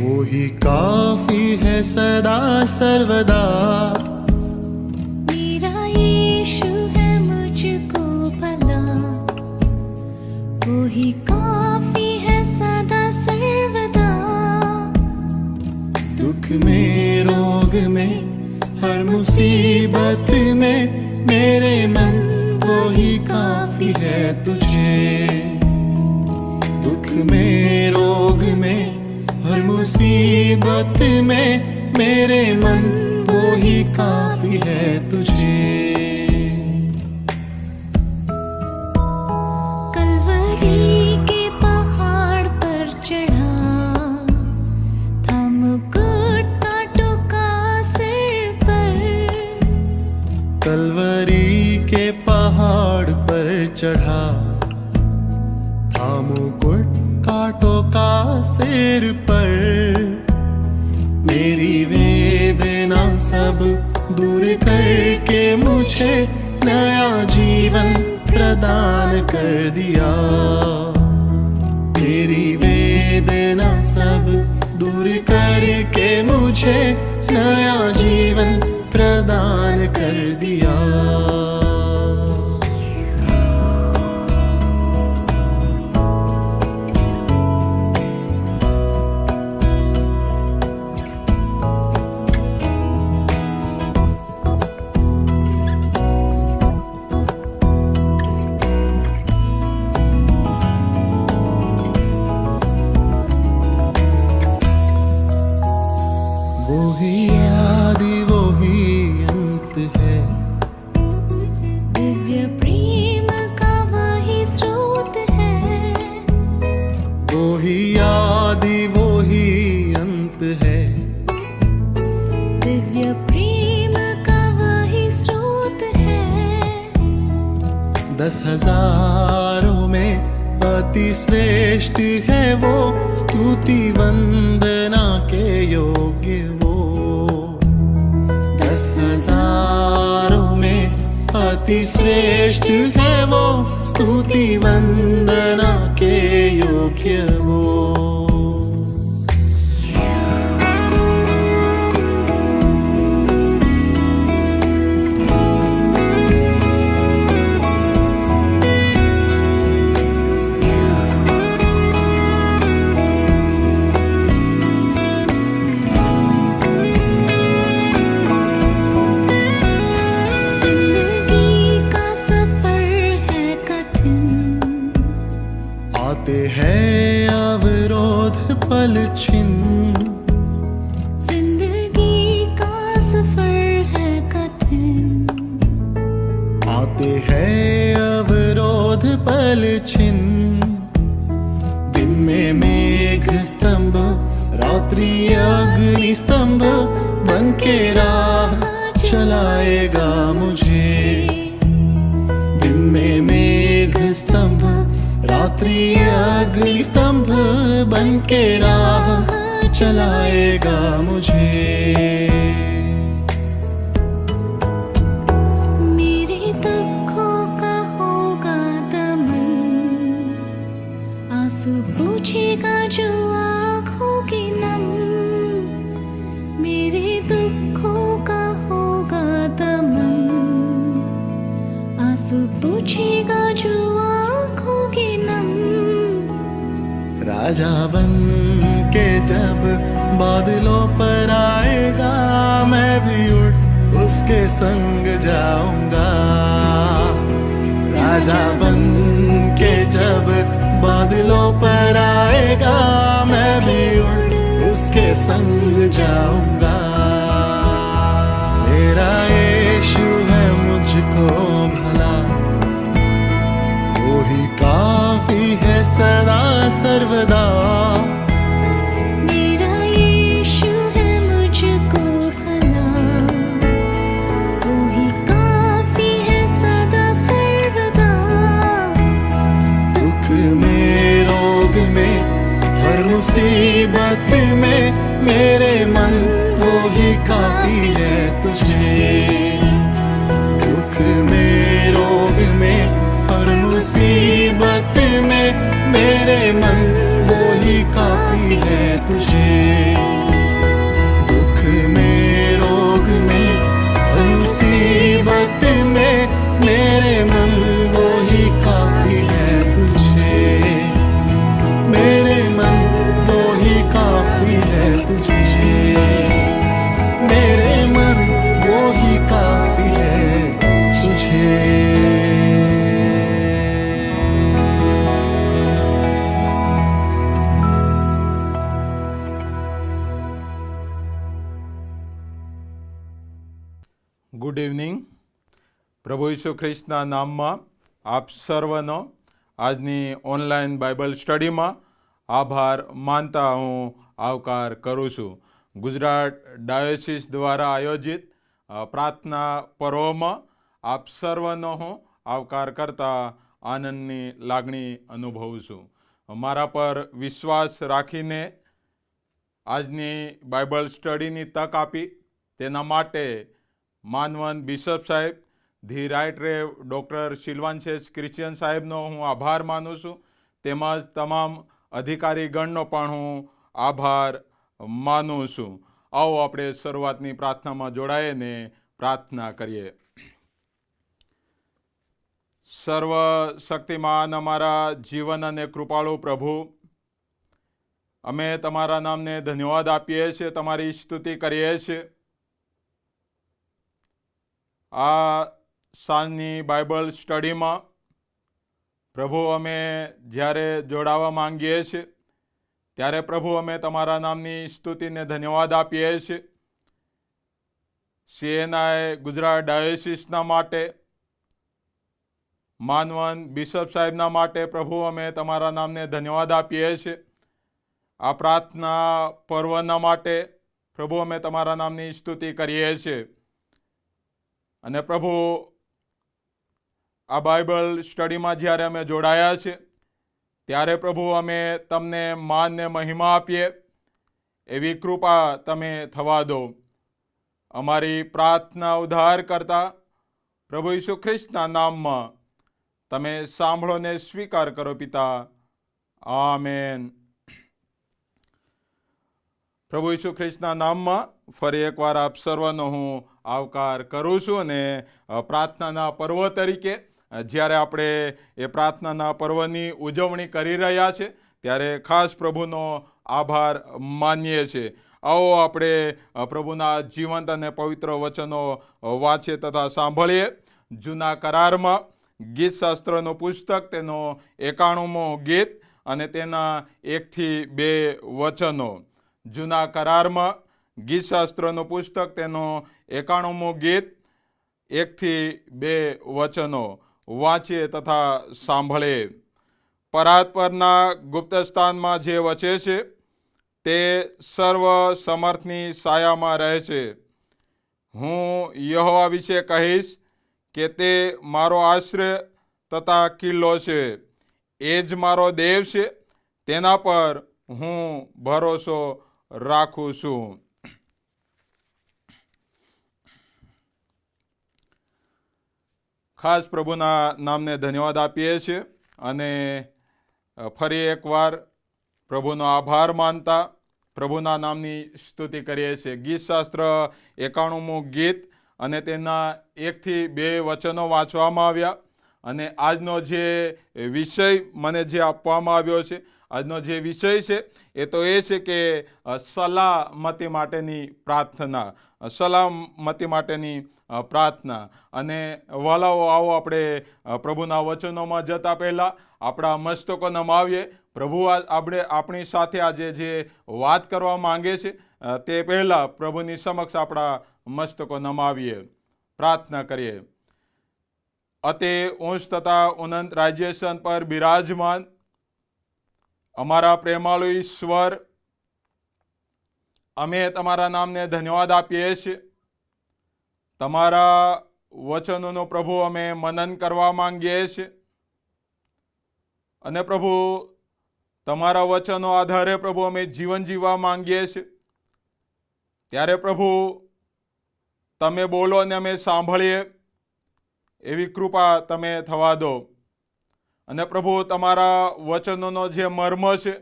वो ही काफी है सदा सर्वदा। मेरा यीशु है मुझको भला, वो ही काफी है सदा सर्वदा। दुख में रोग में हर मुसीबत में मेरे मन वो ही काफी है तुझे। दुख में रोग में हर मुसीबत में मेरे मन वो ही काफी है तुझे। कलवरी के पहाड़ पर चढ़ा था मुकुट कांटों का सिर पर। कलवरी के पहाड़ पर चढ़ा था मुकुट कांटों का सिर पर। मेरी वेदना सब दूर करके मुझे नया जीवन प्रदान कर दिया। मेरी वेदना सब दूर करके मुझे नया जीवन प्रदान कर दिया। वो ही आदि वो ही अंत है, दिव्य प्रेम का वही स्रोत है। वो ही आदि वो ही अंत है। दिव्य प्रेम का वही स्रोत है। 10,000 में अति श्रेष्ठ है वो, स्तुति वंदना के योग्य वो। 10,000 में अति श्रेष्ठ है वो, स्तुति वंदना के योग्य वो। आते हैं अवरोध पल छिन्न। जिंदगी का सफर है कठिन। आते हैं अवरोध पल छिन्न। दिन में मेघ स्तंभ, रात्रि अग्नि स्तंभ बन के राह चलाएगा मुझे। दिन में मेघ स्तंभ, रात्रि अग्नि स्तंभ बन के राह चलाएगा मुझे। मेरे दुखों का होगा दमन, आंसू पूछेगा जो आँखों की नम। मेरे दुखों का होगा दमन, आंसू पूछेगा जो आँखों की नम। राजा बन के जब बादलों पर आएगा, मैं भी उड़ उसके संग जाऊंगा। राजा बन के जब बादलों पर आएगा, मैं भी उड़ उसके संग जाऊंगा। मेरा यीशु है मुझको भला, वो ही काफी है सदा सर्वदा। मेरा यीशु है मुझको भला, वो ही काफी है सदा सर्वदा। दुख में रोग में हर मुसीबत में मेरे मन वो ही काफी है तुझे। दुख में रोग में हर मुसीबत में मेरे मन वो ही काफी है तुझे। Good evening. પ્રભુ ઈસુ ખ્રિસ્તના નામમાં આપ સર્વનો આજની ઓનલાઈન બાઇબલ સ્ટડીમાં આભાર માનતા હું આવકાર કરું છું. ગુજરાત ડાયોસિસ દ્વારા આયોજિત પ્રાર્થના પર્વમાં આપ સર્વનો હું આવકાર કરતા આનંદની લાગણી અનુભવું છું. મારા પર વિશ્વાસ રાખીને આજની બાઇબલ સ્ટડીની તક આપી તેના માટે માનવંત બિશપ સાહેબ, ધી રાઇટ રેવ ડૉક્ટર શિલવાનશેષ ક્રિશ્ચિયન સાહેબનો હું આભાર માનું છું. તેમજ તમામ અધિકારીગણનો પણ હું આભાર માનું છું. આવો આપણે શરૂઆતની પ્રાર્થનામાં જોડાઈને પ્રાર્થના કરીએ. સર્વ શક્તિમાન અમારા જીવન અને કૃપાળુ પ્રભુ, અમે તમારા નામને ધન્યવાદ આપીએ છીએ, તમારી સ્તુતિ કરીએ છીએ. આ સાંજની બાઇબલ સ્ટડીમાં પ્રભુ અમે જ્યારે જોડાવા માંગીએ છીએ ત્યારે પ્રભુ અમે તમારા નામની સ્તુતિને ધન્યવાદ આપીએ છીએ. CNI ગુજરાત ડાયોસિસના માટે, માનવંત બિશપ સાહેબના માટે પ્રભુ અમે તમારા નામને ધન્યવાદ આપીએ છીએ. આ પ્રાર્થના પર્વના માટે પ્રભુ અમે તમારા નામની સ્તુતિ કરીએ છીએ. અને પ્રભુ, આ બાઇબલ સ્ટડીમાં જ્યારે અમે જોડાયા છે ત્યારે પ્રભુ અમે તમને માન ને મહિમા આપીએ એવી કૃપા તમે થવા દો. અમારી પ્રાર્થના ઉદ્ધાર કરતા પ્રભુ ઈસુ ખ્રિસ્તના નામમાં તમે સાંભળો ને સ્વીકાર કરો પિતા. આમેન. પ્રભુ ઈસુ ખ્રિસ્તના નામમાં ફરી એકવાર આપ સર્વનો હું આવકાર કરું છું. અને પ્રાર્થનાના પર્વ તરીકે જ્યારે આપણે એ પ્રાર્થનાના પર્વની ઉજવણી કરી રહ્યા છે ત્યારે ખાસ પ્રભુનો આભાર માનીએ છીએ. આવો આપણે પ્રભુના જીવંત અને પવિત્ર વચનો વાંચીએ તથા સાંભળીએ. જૂના કરારમાં ગીતશાસ્ત્રનું પુસ્તક, તેનો 91મો ગીત અને તેના 1 થી 2 વચનો. જૂના કરારમાં ગીતશાસ્ત્રનું પુસ્તક, તેનો 91મો ગીત, 1 થી 2 વચનો વાંચીએ તથા સાંભળીએ. પરાત પરના ગુપ્તસ્થાનમાં જે વચે છે તે સર્વ સમર્થની છાયામાં રહે છે. હું યહોવા વિશે કહીશ કે તે મારો આશ્રય તથા કિલ્લો છે. એ જ મારો દેવ છે, તેના પર હું ભરોસો રાખું છું. ખાસ પ્રભુના નામને ધન્યવાદ આપીએ છીએ અને ફરી એકવાર પ્રભુનો આભાર માનતા પ્રભુના નામની સ્તુતિ કરીએ છીએ. ગીતશાસ્ત્ર 91મું ગીત અને તેના 1 થી 2 વચનો વાંચવામાં આવ્યા. અને આજનો જે વિષય મને જે આપવામાં આવ્યો છે, આજનો જે વિષય છે એ તો એ છે કે સલામતી માટેની પ્રાર્થના. સલામતી માટેની પ્રાર્થના. અને વાલાઓ, આવો આપણે પ્રભુના વચનોમાં જતા પહેલાં આપણા મસ્તકો નમાવીએ. પ્રભુ આપણી સાથે આજે જે વાત કરવા માંગે છે તે પહેલાં પ્રભુની સમક્ષ આપણા મસ્તકો નમાવીએ, પ્રાર્થના કરીએ. અતે ઊંચ તથા ઉન્નત રાજ્યાસન પર બિરાજમાન અમારા પ્રેમાળુ ઈશ્વર, અમે તમારા નામને ધન્યવાદ આપીએ છીએ. તમારા વચનોનું પ્રભુ અમે મનન કરવા માંગીએ છીએ. અને પ્રભુ, તમારા વચનો આધારે પ્રભુ અમે જીવન જીવવા માંગીએ છીએ. ત્યારે પ્રભુ તમે બોલો અને અમે સાંભળીએ એવી કૃપા તમે થવા દો. અને પ્રભુ, તમારા વચનોનો જે મર્મ છે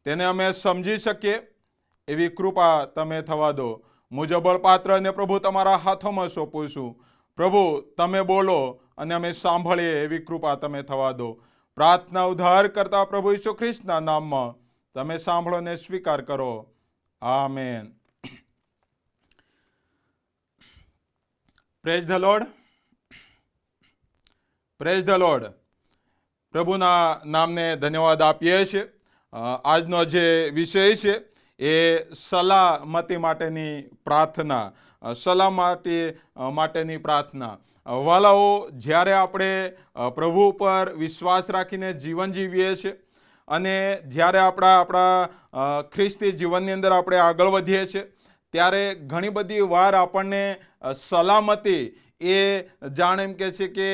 તેને અમે સમજી શકીએ એવી કૃપા તમે થવા દો. હું જબળ પાત્રને પ્રભુ તમારા હાથોમાં સોંપું છું. પ્રભુ, તમે બોલો અને અમે સાંભળીએ એવી કૃપા તમે થવા દો. પ્રાર્થના ઉદ્ધાર કરતા પ્રભુ ઈસુ ખ્રિસ્તના નામમાં તમે સાંભળો ને સ્વીકાર કરો. Amen. Praise the lord. Praise the lord. પ્રભુના નામને ધન્યવાદ આપીએ છીએ. આજનો જે વિષય છે એ સલામતી માટેની પ્રાર્થના, સલામતી માટેની પ્રાર્થના. વાલાઓ, જ્યારે આપણે પ્રભુ ઉપર વિશ્વાસ રાખીને જીવન જીવીએ છીએ અને જ્યારે આપણા ખ્રિસ્તી જીવનની અંદર આપણે આગળ વધીએ છીએ, ત્યારે ઘણી બધી વાર આપણને સલામતી એ જાણે એમ કે છે કે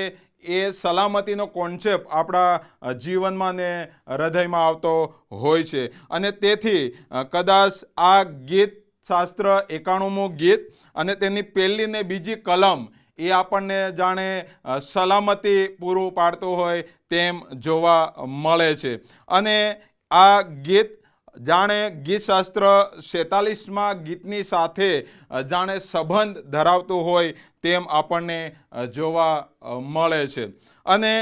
એ સલામતીનો કોન્સેપ્ટ આપણા જીવનમાં ને હૃદયમાં આવતો હોય છે. અને તેથી કદાચ આ ગીત શાસ્ત્ર 91મું ગીત અને તેની પહેલી ને બીજી કલમ એ આપણને જાણે સલામતી પૂરું પાડતું હોય તેમ જોવા મળે છે. અને આ ગીત જાણે ગીતશાસ્ત્ર 46માં ગીતની સાથે જાણે સંબંધ ધરાવતું હોય તેમ આપણને જોવા મળે છે. અને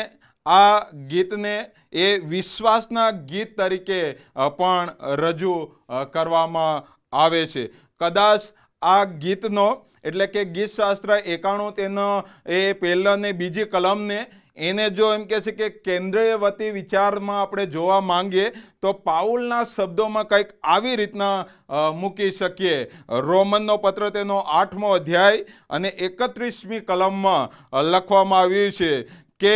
આ ગીતને એ વિશ્વાસના ગીત તરીકે પણ રજૂ કરવામાં આવે છે. કદાચ આ ગીતનો એટલે કે ગીતશાસ્ત્ર 91 તેનો એ પહેલા ને બીજી કલમને એને જો એમ કે છે કે કેન્દ્રીયવતી વિચારમાં આપણે જોવા માંગીએ તો પાઉલના શબ્દોમાં કંઈક આવી રીતના મૂકી શકીએ. રોમનનો પત્ર તેનો 8મો અધ્યાય અને 31મી કલમમાં લખવામાં આવ્યું છે કે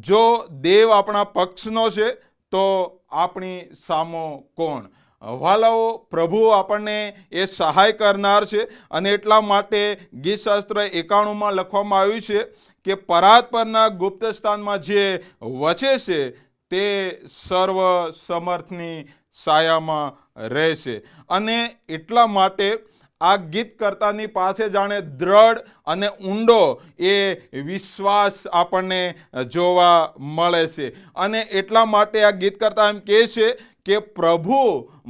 જો દેવ આપણા પક્ષનો છે તો આપણી સામો કોણ. વાલાઓ, પ્રભુ આપણને એ સહાય કરનાર છે અને એટલા માટે ગીતશાસ્ત્ર 91માં લખવામાં આવ્યું છે કે પરાત પરના ગુપ્ત સ્થાનમાં જે વચે છે તે સર્વ સમર્થની સાયામાં રહેશે. અને એટલા માટે આ ગીતકર્તાની પાસે જાણે દ્રઢ અને ઊંડો એ વિશ્વાસ આપણને જોવા મળે છે. અને એટલા માટે આ ગીતકર્તા એમ કહે છે કે પ્રભુ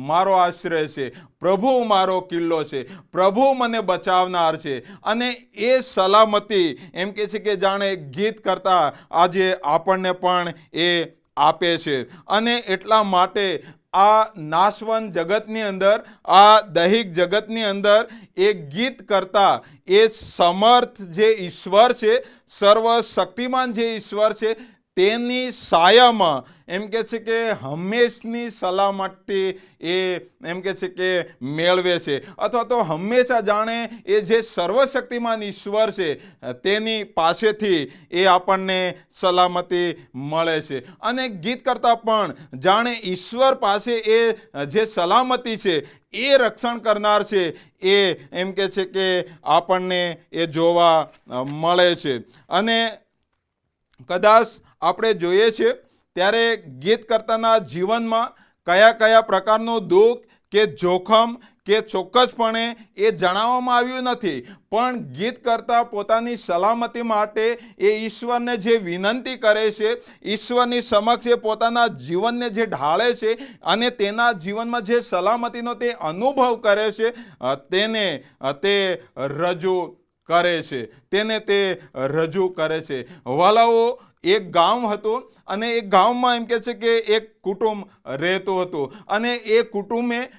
મારો આશ્રય છે, પ્રભુ મારો કિલ્લો છે, પ્રભુ મને બચાવનાર છે. અને એ સલામતી એમ કે છે કે જાણે ગીત કરતા આજે આપણને પણ એ આપે છે. અને એટલા માટે આ નાશવંત જગતની અંદર, આ દૈહિક જગતની અંદર એ ગીત કરતા એ સમર્થ જે ઈશ્વર છે, સર્વશક્તિમાન જે ઈશ્વર છે, તેની સાયામાં એમ કે છે કે હંમેશની સલામતી એ એમ કે છે કે મેળવે છે. અથવા તો હંમેશા જાણે એ જે સર્વશક્તિમાન ઈશ્વર છે તેની પાસેથી એ આપણને સલામતી મળે છે. અને ગીત કરતા પણ જાણે ઈશ્વર પાસે એ જે સલામતી છે, એ રક્ષણ કરનાર છે, એ એમ કે છે કે આપણને એ જોવા મળે છે. અને કદાચ આપણે જોઈએ છે ત્યારે ગીતકર્તાના જીવનમાં કયા કયા પ્રકારનું દુઃખ કે જોખમ કે ચોક્કસપણે એ જણાવવામાં આવ્યું નથી, પણ ગીતકર્તા પોતાની સલામતી માટે એ ઈશ્વરને જે વિનંતી કરે છે, ઈશ્વરની સમક્ષ એ પોતાના જીવનને જે ઢાળે છે અને તેના જીવનમાં જે સલામતીનો તે અનુભવ કરે છે તેને તે રજૂ કરે છે, તેને તે રજૂ કરે છે. વાલાઓ, એક ગામ હતું અને એ ગામમાં એમ કે છે કે એક કુટુંબ રહેતું હતું. અને એ કુટુંબે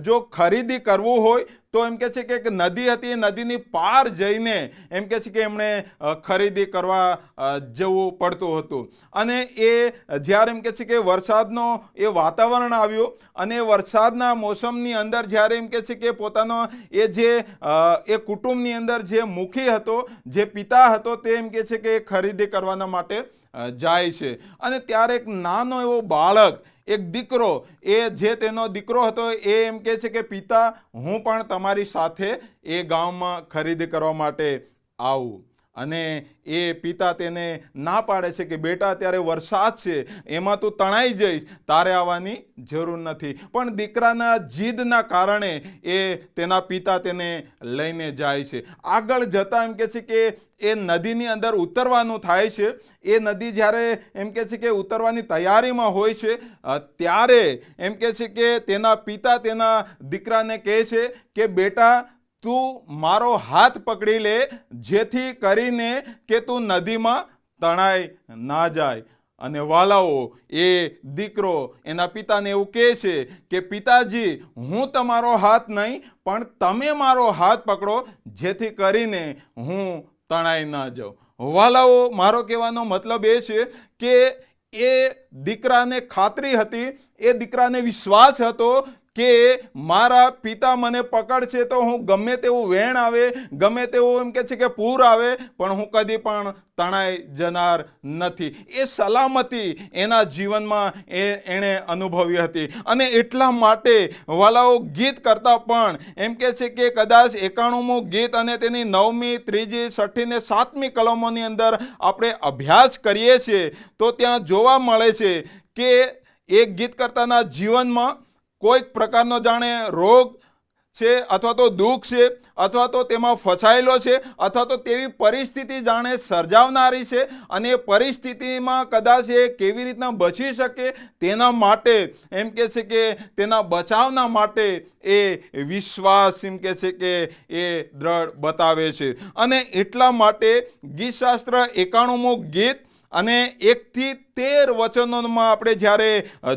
જો ખરીદી કરવું હોય તો એમ કે છે કે એક નદી હતી, એ નદીની પાર જઈને એમ કે છે કે એમણે ખરીદી કરવા જવું પડતું હતું. અને એ જ્યારે એમ કે છે કે વરસાદનો એ વાતાવરણ આવ્યું અને વરસાદના મોસમની અંદર જ્યારે એમ કે છે કે પોતાનો એ જે એ કુટુંબની અંદર જે મુખી હતો, જે પિતા હતો, તે એમ કે છે કે એ ખરીદી કરવાના માટે જાય છે. અને ત્યારે એક નાનો એવો બાળક, એક દીકરો, એ જે તેનો દીકરો હતો એ એમ કહે છે કે પિતા, હું પણ તમારી સાથે એ ગામમાં ખરીદી કરવા માટે આવું. અને એ પિતા તેને ના પાડે છે કે બેટા, અત્યારે વરસાદ છે, એમાં તું તણાઈ જઈશ, તારે આવવાની જરૂર નથી. પણ દીકરાના જીદના કારણે એ તેના પિતા તેને લઈને જાય છે. આગળ જતાં એમ કે છે કે એ નદીની અંદર ઉતરવાનું થાય છે. એ નદી જ્યારે એમ કે છે કે ઉતરવાની તૈયારીમાં હોય છે ત્યારે એમ કે છે કે તેના પિતા તેના દીકરાને કહે છે કે બેટા, તું મારો હાથ પકડી લે, જેથી કરીને કે તું નદીમાં તણાઈ ના જાય. અને વાલાઓ, એ દીકરો એના પિતાને એવું કહે છે કે પિતાજી, હું તમારો હાથ નહીં પણ તમે મારો હાથ પકડો, જેથી કરીને હું તણાઈ ના જાઉં. વાલાઓ, મારો કહેવાનો મતલબ એ છે કે એ દીકરાને ખાતરી હતી, એ દીકરાને વિશ્વાસ હતો કે મારા પિતા મને પકડશે તો હું ગમે તેવું વેણ આવે, ગમે તેવું એમ કે છે કે પૂર આવે, પણ હું કદી પણ તણાઈ જનાર નથી. એ સલામતી એના જીવનમાં એણે અનુભવી હતી. અને એટલા માટે વાલાઓ ગીત કરતા પણ એમ કે છે કે કદાચ 91મું ગીત અને તેની 9મી, 3જી, 6ઠી ને 7મી કલમોની અંદર આપણે અભ્યાસ કરીએ છીએ તો ત્યાં જોવા મળે છે કે એક ગીતકર્તાના જીવનમાં કોઈક પ્રકારનો જાણે રોગ છે અથવા તો દુઃખ છે અથવા તો તેમાં ફસાયેલો છે અથવા તો તેવી પરિસ્થિતિ જાણે સર્જાવનારી છે, અને એ પરિસ્થિતિમાં કદાચ એ કેવી રીતના બચી શકે તેના માટે એમ કે છે કે તેના બચાવના માટે એ વિશ્વાસ એમ કે છે કે એ દ્રઢ બતાવે છે. અને એટલા માટે ગીતશાસ્ત્ર 91મું ગીત અને 1-13 વચનોમાં આપણે જ્યારે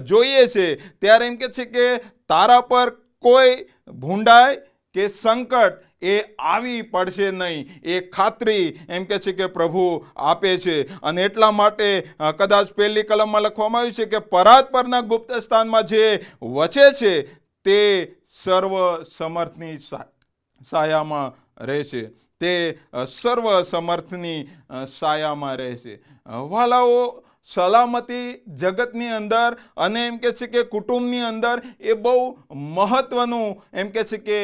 જોઈએ છે ત્યારે એમ કે છે કે તારા પર કોઈ ભૂંડાઈ કે સંકટ એ આવી પડશે નહીં, એ ખાતરી એમ કે છે કે પ્રભુ આપે છે. અને એટલા માટે કદાચ પહેલી કલમમાં લખવામાં આવ્યું છે કે પરાત પરના ગુપ્ત સ્થાનમાં જે વચે છે તે સર્વ સમર્થની સાયામાં રહેશે, તે સર્વ સમર્થની સાયામાં રહેશે. વાલાઓ, સલામતી જગતની અંદર અને એમ કે છે કે કુટુંબની અંદર એ બહુ મહત્વનું એમ કે છે કે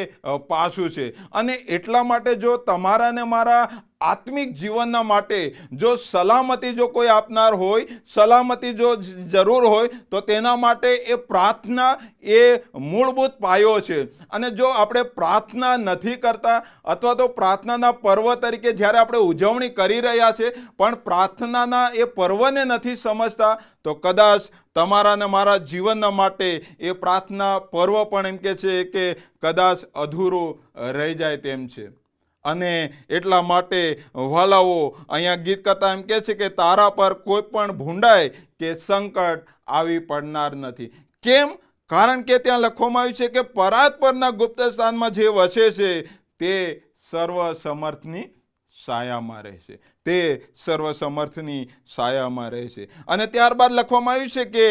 પાસું છે. અને એટલા માટે જો તમારા ને મારા આત્મિક જીવનના માટે જો સલામતી જો કોઈ આપનાર હોય, સલામતી જો જરૂર હોય તો તેના માટે એ પ્રાર્થના એ મૂળભૂત પાયો છે. અને જો આપણે પ્રાર્થના નથી કરતા અથવા તો પ્રાર્થનાના પર્વ તરીકે જ્યારે આપણે ઉજવણી કરી રહ્યા છે પણ પ્રાર્થનાના એ પર્વને નથી સમજતા તો કદાચ તમારા ને મારા જીવનના માટે એ પ્રાર્થના પર્વ પણ એમ કે છે કે કદાચ અધૂરું રહી જાય તેમ છે. અને એટલા માટે વાલાઓ, અહીંયા ગીત કરતા એમ કે છે કે તારા પર કોઈ પણ ભૂંડાઈ કે સંકટ આવી પડનાર નથી. કેમ? કારણ કે ત્યાં લખવામાં આવ્યું છે કે પરાત પરના ગુપ્ત સ્થાનમાં જે વસે છે તે સર્વ સમર્થની સાયામાં રહેશે, તે સર્વ સમર્થની સાયામાં રહેશે. અને ત્યારબાદ લખવામાં આવ્યું છે કે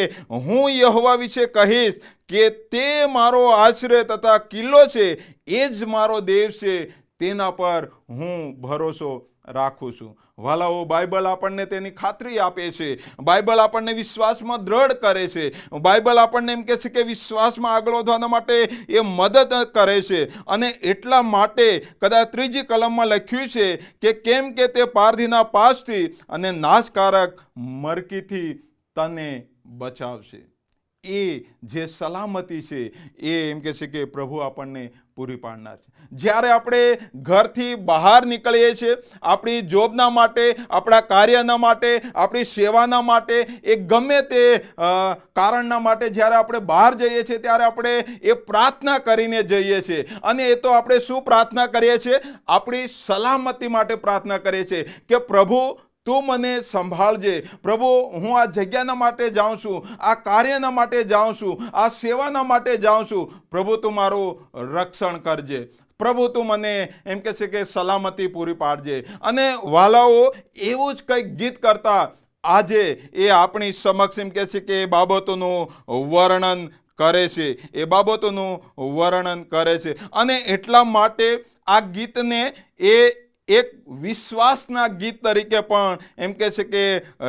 હું યહોવા વિશે કહીશ કે તે મારો આશ્રય તથા કિલ્લો છે, એ જ મારો દેવ છે, તેના પર હું ભરોસો રાખું છું. વાલાઓ, બાઇબલ આપણને તેની ખાતરી આપે છે. બાઇબલ આપણને વિશ્વાસમાં દ્રઢ કરે છે. બાઇબલ આપણને એમ કહે છે કે વિશ્વાસમાં આગળ વધવાના માટે એ મદદ કરે છે. અને એટલા માટે કદાચ 3જી કલમમાં લખ્યું છે કે કેમ કે તે પારધીના પાસથી અને નાશકારક મરકીથી તને બચાવશે. એ જે સલામતી છે એ એમ કે છે કે પ્રભુ આપણને પૂરી પાડનાર છે. જ્યારે આપણે ઘરથી બહાર નીકળીએ છીએ આપણી જોબના માટે, આપણા કાર્યના માટે, આપણી સેવાના માટે, એ ગમે તે કારણના માટે જ્યારે આપણે બહાર જઈએ છીએ ત્યારે આપણે એ પ્રાર્થના કરીને જઈએ છીએ. અને એ તો આપણે શું પ્રાર્થના કરીએ છીએ? આપણી સલામતી માટે પ્રાર્થના કરીએ છીએ કે પ્રભુ તું મને સંભાળજે. પ્રભુ, હું આ જગ્યાના માટે જાઉં છું, આ કાર્યના માટે જાઉં છું, આ સેવાના માટે જાઉં છું. પ્રભુ, તું મારું રક્ષણ કરજે. પ્રભુ, તું મને એમ કે છે કે સલામતી પૂરી પાડજે. અને વાલાઓ, એવું જ કંઈક ગીત કરતા આજે એ આપણી સમક્ષ એમ કે છે કે એ બાબતોનું વર્ણન કરે છે, એ બાબતોનું વર્ણન કરે છે. અને એટલા માટે આ ગીતને એ એક વિશ્વાસના ગીત તરીકે પણ એમ કે છે કે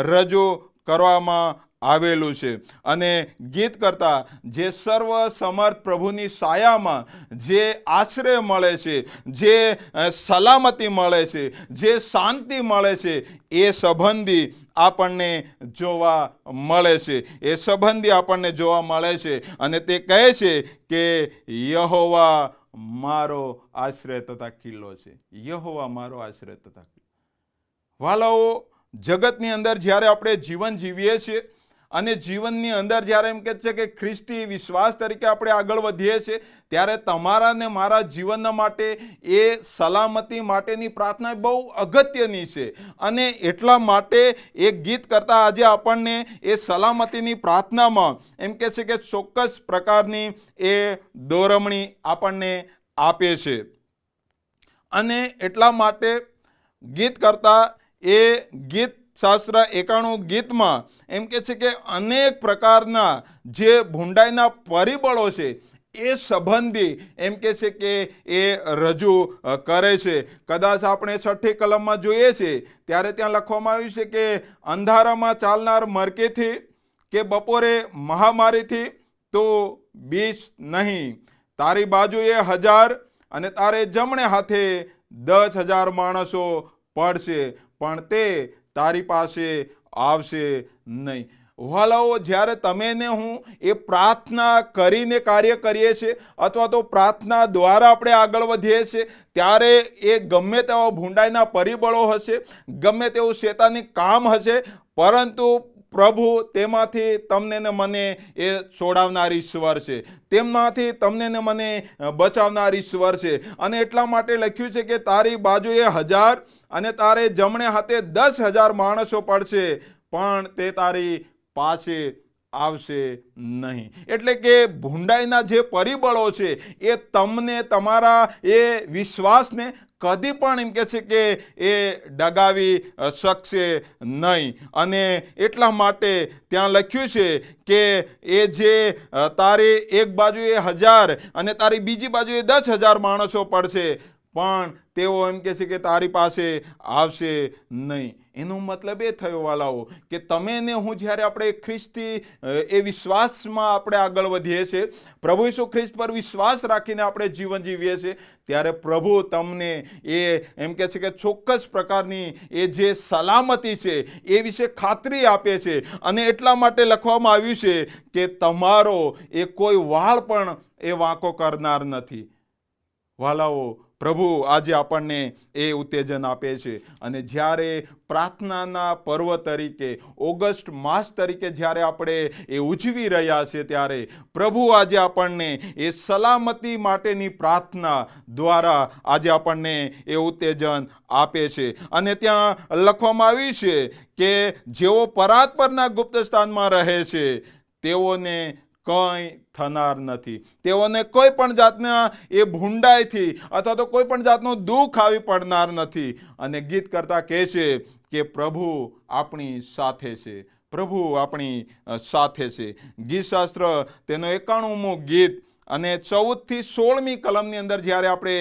રજૂ કરવામાં આવેલું છે. અને ગીત કરતા જે સર્વ સમર્થ પ્રભુની સાયામાં જે આશ્રય મળે છે, જે સલામતી મળે છે, જે શાંતિ મળે છે, એ સંબંધી આપણને જોવા મળે છે. એ સંબંધી આપણને જોવા મળે છે. અને તે કહે છે કે યહોવા મારો આશ્રય તથા કિલ્લો છે. યહોવા મારો આશ્રય તથા કિલ્લો. વાલાઓ, જગતની અંદર જ્યારે આપણે જીવન જીવીએ છીએ અને જીવનની અંદર જ્યારે એમ કહે છે કે ખ્રિસ્તી વિશ્વાસ તરીકે આપણે આગળ વધીએ છીએ ત્યારે તમારા ને મારા જીવનના માટે એ સલામતી માટેની પ્રાર્થના બહુ અગત્યની છે. અને એટલા માટે એક ગીત કરતા આજે આપણને એ સલામતીની પ્રાર્થનામાં એમ કહે છે કે ચોક્કસ પ્રકારની એ દોરમણી આપણને આપે છે. અને એટલા માટે ગીત કરતા એ ગીત શાસ્ત્ર 91 ગીતમાં એમ કે છે કે અનેક પ્રકારના જે ભૂંડાઈના પરિબળો છે એ સંબંધી એમ કે છે કે એ રજૂ કરે છે. કદાચ આપણે 6ઠી કલમમાં જોઈએ છે ત્યારે ત્યાં લખવામાં આવ્યું છે કે અંધારામાં ચાલનાર મરકીથી કે બપોરે મહામારીથી તો બીજ નહીં. તારી બાજુએ 1000 અને તારે જમણે હાથે 10,000 માણસો પડશે, પણ તે તારી પાસે આવશે નહીં. વાલાઓ, જ્યારે તમે ને હું એ પ્રાર્થના કરીને કાર્ય કરીએ છીએ અથવા તો પ્રાર્થના દ્વારા આપણે આગળ વધીએ છીએ, ત્યારે એ ગમે તેવા ભૂંડાઈના પરિબળો હશે, ગમે તેવું શેતાનિક કામ હશે, પરંતુ પ્રભુ તેમાંથી તમને ને મને એ છોડાવનાર ઈશ્વર છે, તેમાંથી તમને ને મને બચાવનાર ઈશ્વર છે. અને એટલા માટે લખ્યું છે કે તારી બાજુએ 1000 અને તારે જમણે હાથે 10,000 માણસો પડશે, પણ તે તારી પાસે આવશે નહીં. એટલે કે ભૂંડાઈના જે પરિબળો છે એ તમને તમારા એ વિશ્વાસને કદી પણ એમ કે છે કે એ ડગાવી શકશે નહીં. અને એટલા માટે ત્યાં લખ્યું છે કે એ જે તારી એક બાજુએ 1000 અને તારી બીજી બાજુએ 10,000 માણસો પડશે, પણ તેઓ એમ કે છે કે તારી પાસે આવશે નહીં. એનો મતલબ એ થયો વાલાઓ કે તમે ને હું જ્યારે આપણે ખ્રિસ્તી એ વિશ્વાસમાં આપણે આગળ વધીએ છીએ, પ્રભુ ઈસુ ખ્રિસ્ત પર વિશ્વાસ રાખીને આપણે જીવન જીવીએ છીએ, ત્યારે પ્રભુ તમને એ એમ કે છે કે ચોક્કસ પ્રકારની એ જે સલામતી છે એ વિશે ખાતરી આપે છે. અને એટલા માટે લખવામાં આવ્યું છે કે તમારો એ કોઈ વાળ પણ એ વાંકો કરનાર નથી. વાલાઓ, પ્રભુ આજે આપણને એ ઉત્તેજન આપે છે. અને જ્યારે પ્રાર્થનાના પર્વ તરીકે ઓગસ્ટ માસ તરીકે જ્યારે આપણે એ ઉજવી રહ્યા છીએ, ત્યારે પ્રભુ આજે આપણને એ સલામતી માટેની પ્રાર્થના દ્વારા આજે આપણને એ ઉત્તેજન આપે છે. અને ત્યાં લખવામાં આવ્યું છે કે જેઓ પરાત્પરના ગુપ્ત સ્થાનમાં રહે છે તેઓને કંઈ થનાર નથી, તેઓને કોઈ પણ જાતના એ ભૂંડાઈથી અથવા તો કોઈ પણ જાતનું દુઃખ આવી પડનાર નથી. અને ગીત કરતા કહે છે કે પ્રભુ આપણી સાથે છે, પ્રભુ આપણી સાથે છે. ગીતશાસ્ત્ર તેનો 91મું ગીત અને 14 થી 16મી કલમની અંદર જ્યારે આપણે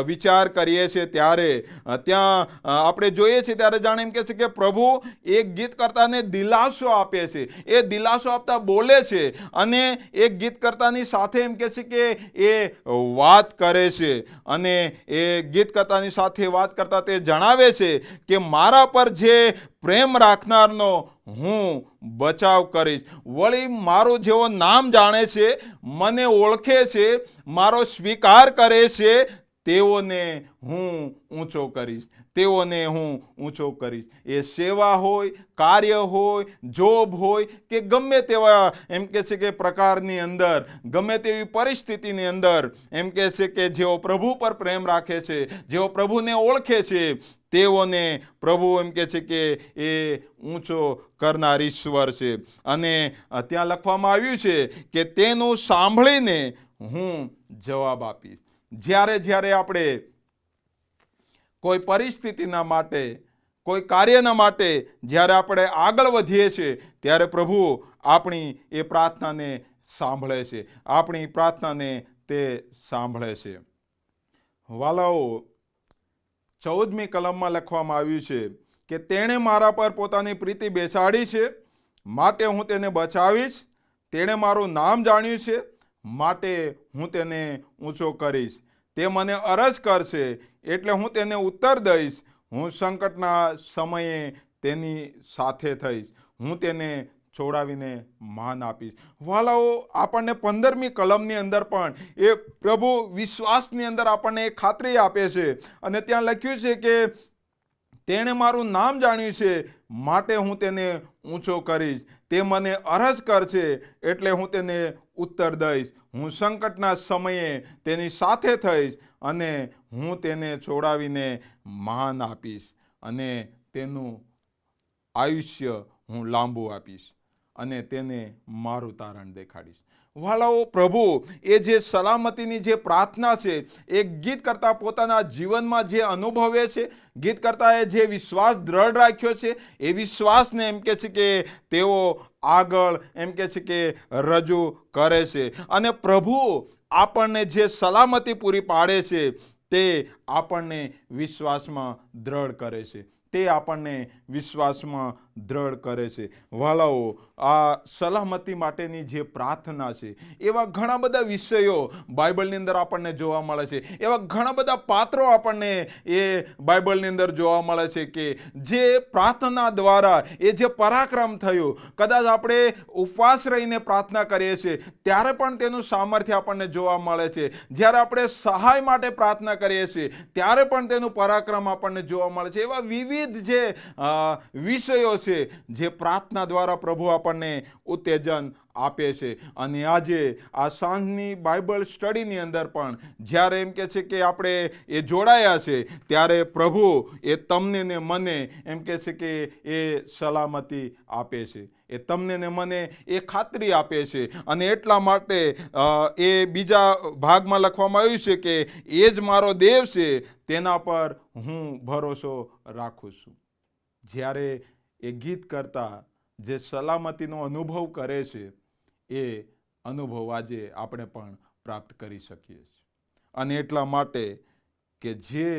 વિચાર કરીએ છીએ, ત્યારે ત્યાં આપણે જોઈએ છીએ ત્યારે જાણે એમ કે છે કે પ્રભુ એક ગીતકર્તાને દિલાસો આપે છે. એ દિલાસો આપતા બોલે છે અને એક ગીતકર્તાની સાથે એમ કે છે કે એ વાત કરે છે. અને એ ગીતકર્તાની સાથે વાત કરતા તે જણાવે છે કે મારા પર જે પ્રેમ રાખનારનો હું બચાવ કરીશ. વળી મારું જેવો નામ જાણે છે, મને ઓળખે છે, મારો સ્વીકાર કરે છે, તેઓને હું ઊંચો કરીશ, તેઓને હું ઊંચો કરીશ. એ સેવા હોય, કાર્ય હોય, જોબ હોય કે ગમે તેવા એમ કે છે કે પ્રકારની અંદર, ગમે તેવી પરિસ્થિતિની અંદર એમ કે છે કે જેઓ પ્રભુ પર પ્રેમ રાખે છે, જેઓ પ્રભુને ઓળખે છે, તેઓને પ્રભુ એમ કે છે કે એ ઊંચો કરનાર ઈશ્વર છે. અને ત્યાં લખવામાં આવ્યું છે કે તેનું સાંભળીને હું જવાબ આપીશ. જ્યારે આપણે કોઈ પરિસ્થિતિના માટે, કોઈ કાર્યના માટે જ્યારે આપણે આગળ વધીએ છીએ, ત્યારે પ્રભુ આપણી એ પ્રાર્થનાને સાંભળે છે, આપણી પ્રાર્થનાને તે સાંભળે છે. વાલાઓ, 14મી કલમમાં લખવામાં આવ્યું છે કે તેણે મારા પર પોતાની પ્રીતિ બેસાડી છે, માટે હું તેને બચાવીશ. તેણે મારું નામ જાણ્યું છે, માટે હું તેને ઊંચો કરીશ. તે મને અરજ કરશે, એટલે હું તેને ઉત્તર દઈશ. હું સંકટના સમયે તેની સાથે થઈશ, હું તેને છોડાવીને માન આપીશ. વાલાઓ, આપણને 15મી કલમની અંદર પણ એ પ્રભુ વિશ્વાસની અંદર આપણને એક ખાતરી આપે છે. અને ત્યાં લખ્યું છે કે તેણે મારું નામ જાણ્યું છે, માટે હું તેને ઊંચો કરીશ. તે મને અરજ કરશે, એટલે હું તેને ઉત્તર દઈશ. હું સંકટના સમયે તેની સાથે થઈશ અને હું તેને છોડાવીને માન આપીશ. અને તેનું આયુષ્ય હું લાંબુ આપીશ અને તેને મારું તારણ દેખાડીશ. વાલાઓ, પ્રભુ એ જે સલામતીની જે પ્રાર્થના છે, એ ગીત કરતા પોતાના જીવનમાં જે અનુભવે છે, ગીત કરતાએ જે વિશ્વાસ દ્રઢ રાખ્યો છે, એ વિશ્વાસને એમ કે છે કે તેઓ આગળ એમ કે છે કે રજૂ કરે છે. અને પ્રભુ આપણને જે સલામતી પૂરી પાડે છે તે આપણને વિશ્વાસમાં દ્રઢ કરે છે, તે આપણને વિશ્વાસમાં દ્રઢ કરે છે. વાલાઓ, આ સલામતી માટેની જે પ્રાર્થના છે, એવા ઘણા બધા વિષયો બાઇબલની અંદર આપણને જોવા મળે છે. એવા ઘણા બધા પાત્રો આપણને એ બાઇબલની અંદર જોવા મળે છે કે જે પ્રાર્થના દ્વારા એ જે પરાક્રમ થયું, કદાચ આપણે ઉપવાસ રહીને પ્રાર્થના કરીએ છીએ ત્યારે પણ તેનું સામર્થ્ય આપણને જોવા મળે છે. જ્યારે આપણે સહાય માટે પ્રાર્થના કરીએ છીએ ત્યારે પણ તેનું પરાક્રમ આપણને જોવા મળે છે. એવા વિવિધ જે વિષયો છે જે પ્રાર્થના દ્વારા પ્રભુ આપણને ઉત્તેજન આપે છે. અને આજે આ સાંજની બાઇબલ સ્ટડીની અંદર પણ જ્યારે એમ કે છે કે આપણે એ જોડાયા છે ત્યારે પ્રભુ એ તમને ને મને એમ કે છે કે એ સલામતી આપે છે, એ તમને ને મને એ ખાતરી આપે છે. અને એટલા માટે એ બીજા ભાગમાં લખવામાં આવ્યું છે કે એ જ મારો દેવ છે, તેના પર હું ભરોસો રાખું છું. જ્યારે એ ગીત કરતા જે સલામતીનો અનુભવ કરે છે એ અનુભવ આજે આપણે પણ પ્રાપ્ત કરી શકીએ છીએ. અને એટલા માટે કે જે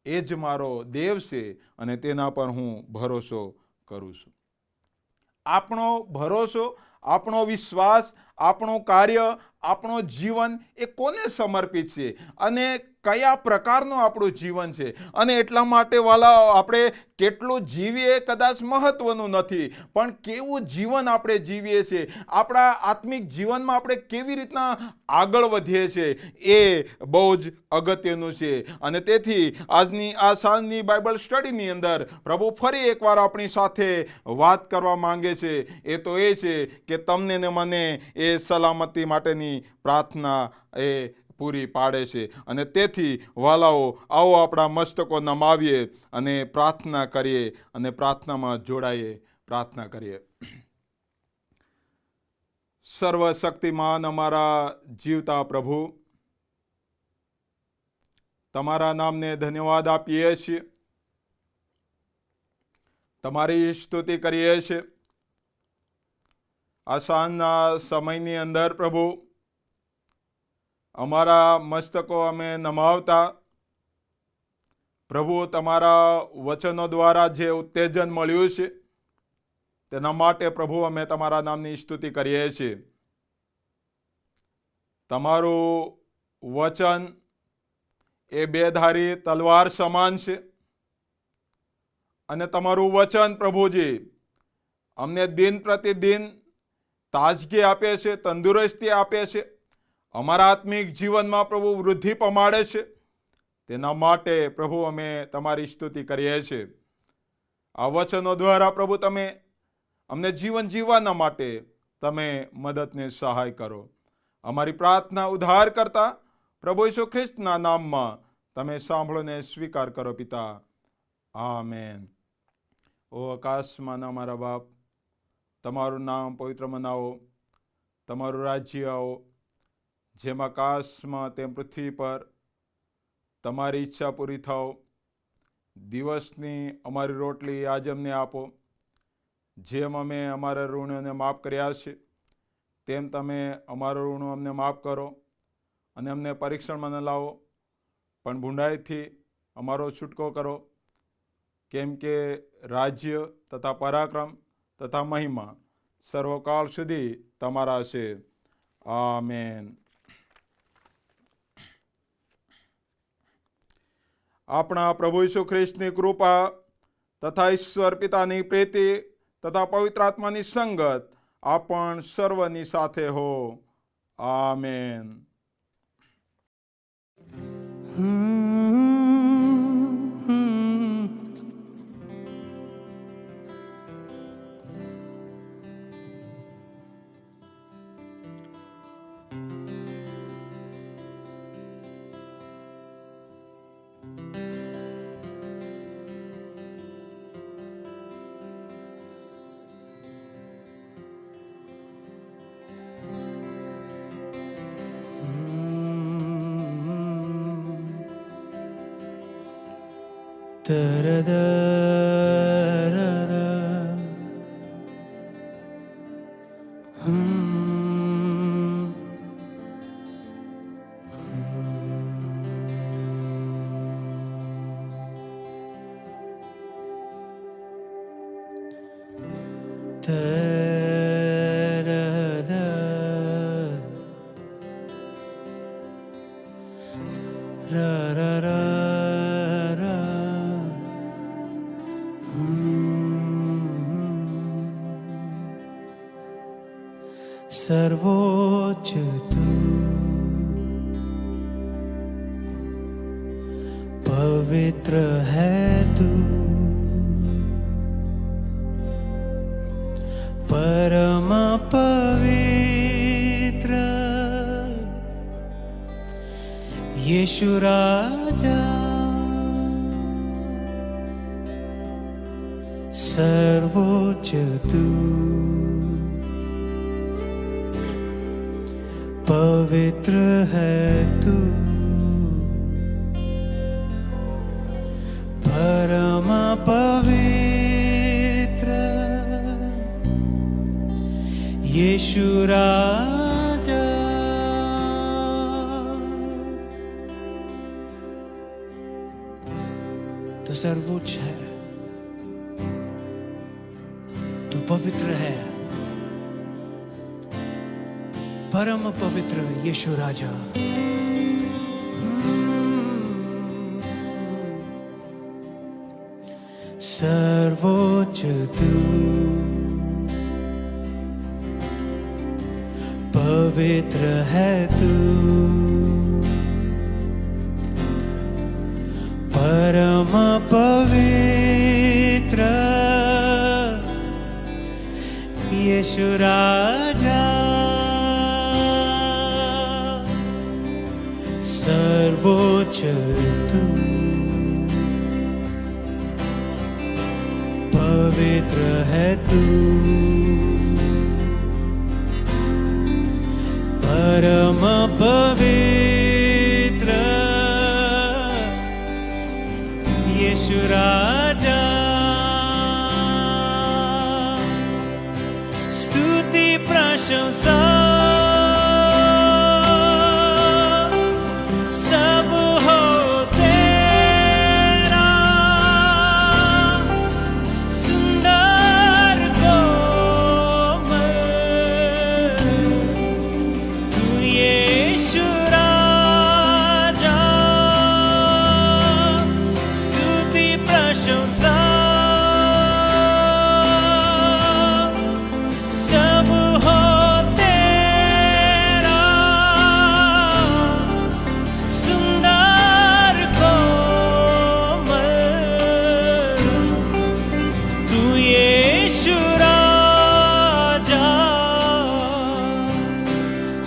એ જ મારો દેવ છે અને તેના પર હું ભરોસો કરું છું. આપણો ભરોસો, આપણો વિશ્વાસ, આપણું કાર્ય, આપણું જીવન એ કોને સમર્પિત છે અને કયા પ્રકારનું આપણું જીવન છે. અને એટલા માટે વાલા, આપણે કેટલું જીવીએ કદાચ મહત્વનું નથી, પણ કેવું જીવન આપણે જીવીએ છીએ, આપણા આત્મિક જીવનમાં આપણે કેવી રીતના આગળ વધીએ છીએ એ બહુ જ અગત્યનું છે. અને તેથી આજની આ સાંજની બાઇબલ સ્ટડીની અંદર પ્રભુ ફરી એકવાર આપણી સાથે વાત કરવા માંગે છે. એ તો એ છે કે તમને ને મને એ સલામતી માટેની પ્રાર્થના એ પૂરી પાડે છે. અને તેથી વાલાઓ, આવો આપણા મસ્તકો નમાવીએ અને પ્રાર્થના કરીએ અને પ્રાર્થનામાં જોડાઈએ, પ્રાર્થના કરીએ. સર્વશક્તિમાન અમારા જીવતા પ્રભુ, તમારા નામને ધન્યવાદ આપીએ છીએ, તમારી સ્તુતિ કરીએ છીએ. આ સાંજના સમયની અંદર પ્રભુ અમારા મસ્તકો અમે નમાવતા પ્રભુ તમારા વચનો દ્વારા જે ઉત્તેજન મળ્યું છે તેના માટે પ્રભુ અમે તમારા નામની સ્તુતિ કરીએ છીએ. તમારું વચન એ બેધારી તલવાર સમાન છે અને તમારું વચન પ્રભુજી અમને દિન પ્રતિદિન તાજગી આપે છે, તંદુરસ્તી આપે છે, અમારા આત્મિક જીવનમાં પ્રભુ વૃદ્ધિ પમાડે છે. તેના માટે પ્રભુ અમે તમારી સ્તુતિ કરીએ છીએ. આ વચનો દ્વારા પ્રભુ તમે અમને જીવન જીવવાના માટે તમે મદદને સહાય કરો. અમારી પ્રાર્થના ઉદ્ધાર કરતા પ્રભુ ઈસુ ખ્રિસ્તના નામમાં તમે સાંભળોને સ્વીકાર કરો પિતા. આમેન. ઓ આકાશમાં અમારા બાપ, તમારું નામ પવિત્ર મનાવો, તમારું રાજ્ય આવો, જેમ આકાશમાં તેમ પૃથ્વી પર તમારી ઈચ્છા પૂરી થાઓ. દિવસની અમારી રોટલી આજે અમને આપો, જેમ અમે અમારા ઋણોને માફ કર્યા છે તેમ તમે અમારા ઋણો અમને માફ કરો, અને અમને પરીક્ષણમાં ન લાવો પણ ભૂંડાઈથી અમારો છૂટકો કરો, કેમ કે રાજ્ય તથા પરાક્રમ તથા મહિમા સર્વકાળ સુધી તમારા છે. આમેન. આપણા પ્રભુ ઈસુ ખ્રિસ્તની કૃપા તથા ઈશ્વર પિતાની પ્રીતિ તથા પવિત્ર આત્માની સંગત આપણ સર્વની સાથે હો. આમેન. सर्वोच्च तू, पवित्र है तू, परम पवित्र यीशु राजा, सर्वोच्च तू, पवित्र है तू, परम पवित्र यीशु राजा, तू सर्वोच्च है, तू पवित्र है, परम पवित्र यीशु राजा, सर्वोच्च तू, पवित्र है तू, परम पवित्र यीशु राजा, सर्वोच्च तू, पवित्र है तू, परम पवित्र यीशु राजा, स्तुति प्रशंसा सब हो तेरा, सुंदर कोमल तू यीशु राजा, स्तुति प्रशंसा सब हो तेरा, सुंदर कोमल तू यीशु राजा,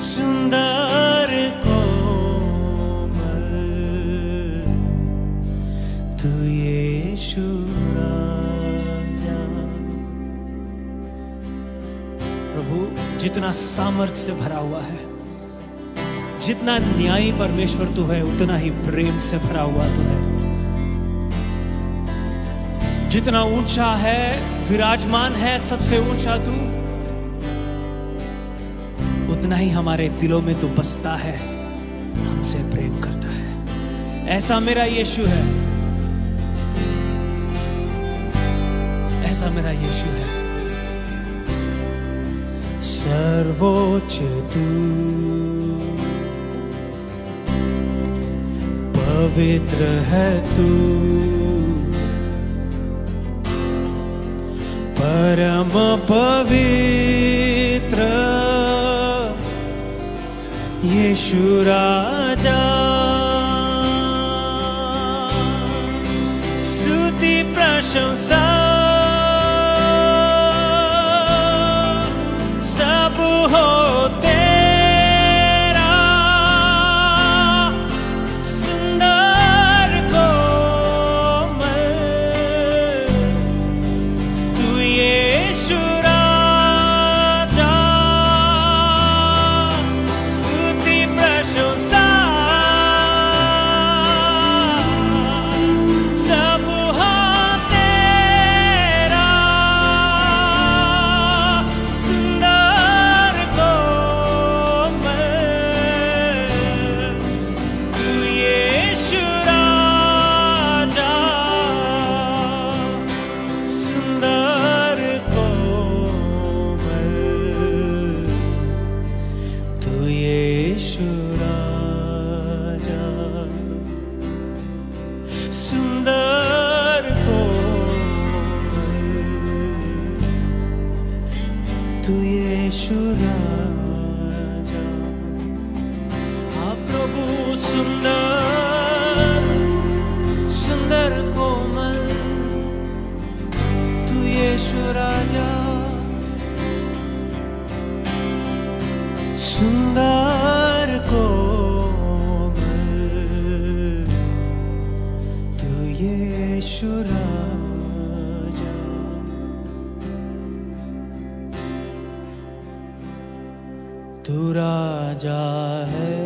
सुंदर कोमल तू यीशु राजा। प्रभु, जितना सामर्थ्य से भरा हुआ है, जितना न्यायी परमेश्वर तू है, उतना ही प्रेम से भरा हुआ तू है। जितना ऊंचा है, विराजमान है, सबसे ऊंचा तू, उतना ही हमारे दिलों में तू बसता है, हमसे प्रेम करता है। ऐसा मेरा यीशु है, ऐसा मेरा यीशु है। सर्वोच्च तू, पवित्र है तू, परम पवित्र यीशु राजा, स्तुति प्रशंसा सब हो तेरा, सुंदर कोमल तू यीशु राजा, स्तुति प्रशंसा सब हो तेरा, सुंदर कोमल तू यीशु राजा। हाँ प्रभु सुंदर सुंदर कोमल तू यीशु राजा। सुंदर कोमल तू यीशु राजा। तू राजा है,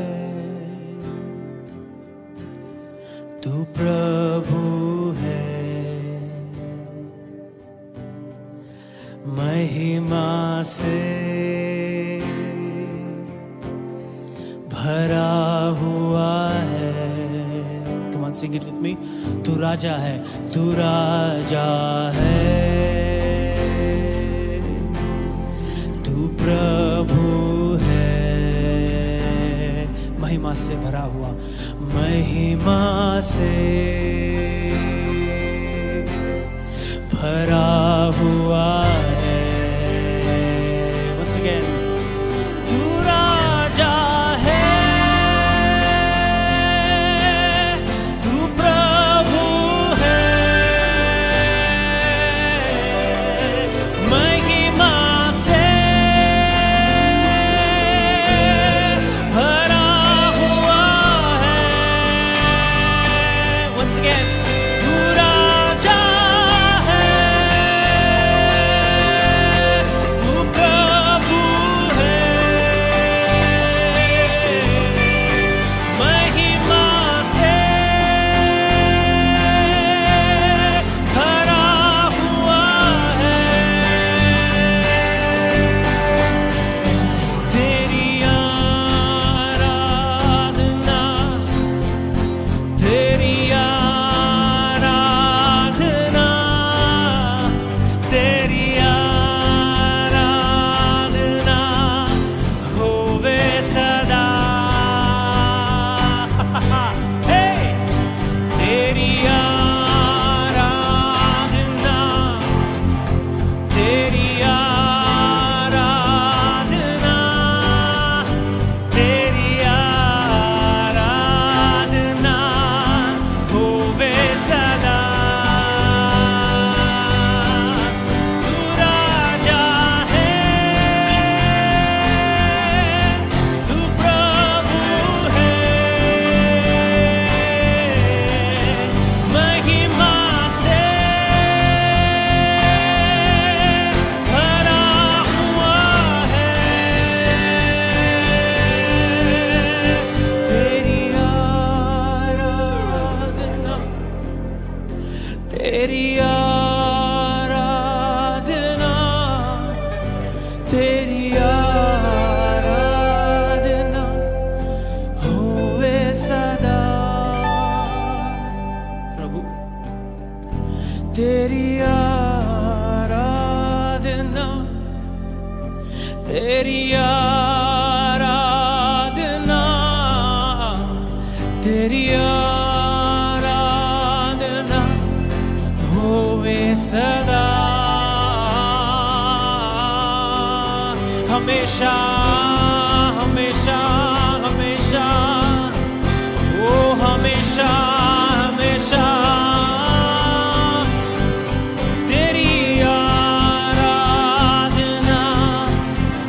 तू प्रभु है, महिमा से भरा हुआ है। Come on, sing it with me. तू राजा है, तू राजा है, तू प्रभु है, महिमा से भरा हुआ, महिमा से भरा हुआ है। Once again, तू राजा है, तू प्रभु है, महिमा से भरा हुआ है। Once again, तू राजा है, तू प्रभु है, महिमा से भरा हुआ है। तेरी आराधना, तेरी आराधना, तेरी आराधना होवे सदा। हे! तेरी आराधना, तेरी आराधना, तेरी आराधना होवे सदा। तू राजा है, तू प्रभु है, महिमा से भरा हुआ है। तेरी आराधना, तेरी आराधना, तेरी आराधना होवे सदा। प्रभु तेरी आराधना, तेरी आराधना, तेरी आराधना होवे सदा। हमेशा हमेशा हमेशा, ओ हमेशा हमेशा तेरी आराधना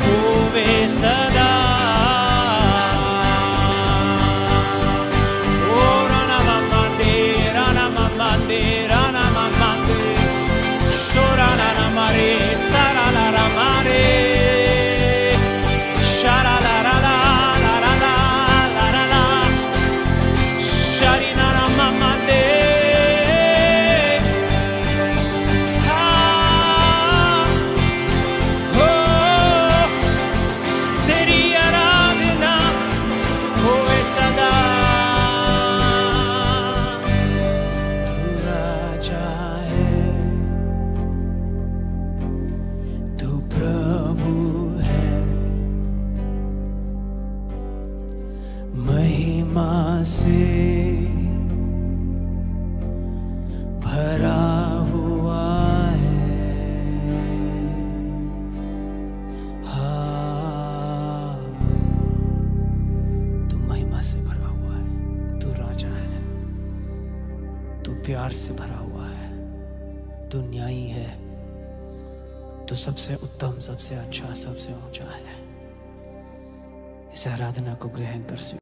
होवे सदा। ओ राना मामांदे, राना मामांदे, राना मामांदे, शोरा राना मारे, सारा लारा मारे, शारा लारा ला लारा ला लारा ला, शारी नारा मामांदे। हाँ, हो तेरी आराधना होवे सदा। तू राजा है, तू प्रभु है, महिमा से तू प्यार से भरा हुआ है, तू न्यायी है, तू सबसे उत्तम, सबसे अच्छा, सबसे ऊंचा है। इस आराधना को ग्रहण कर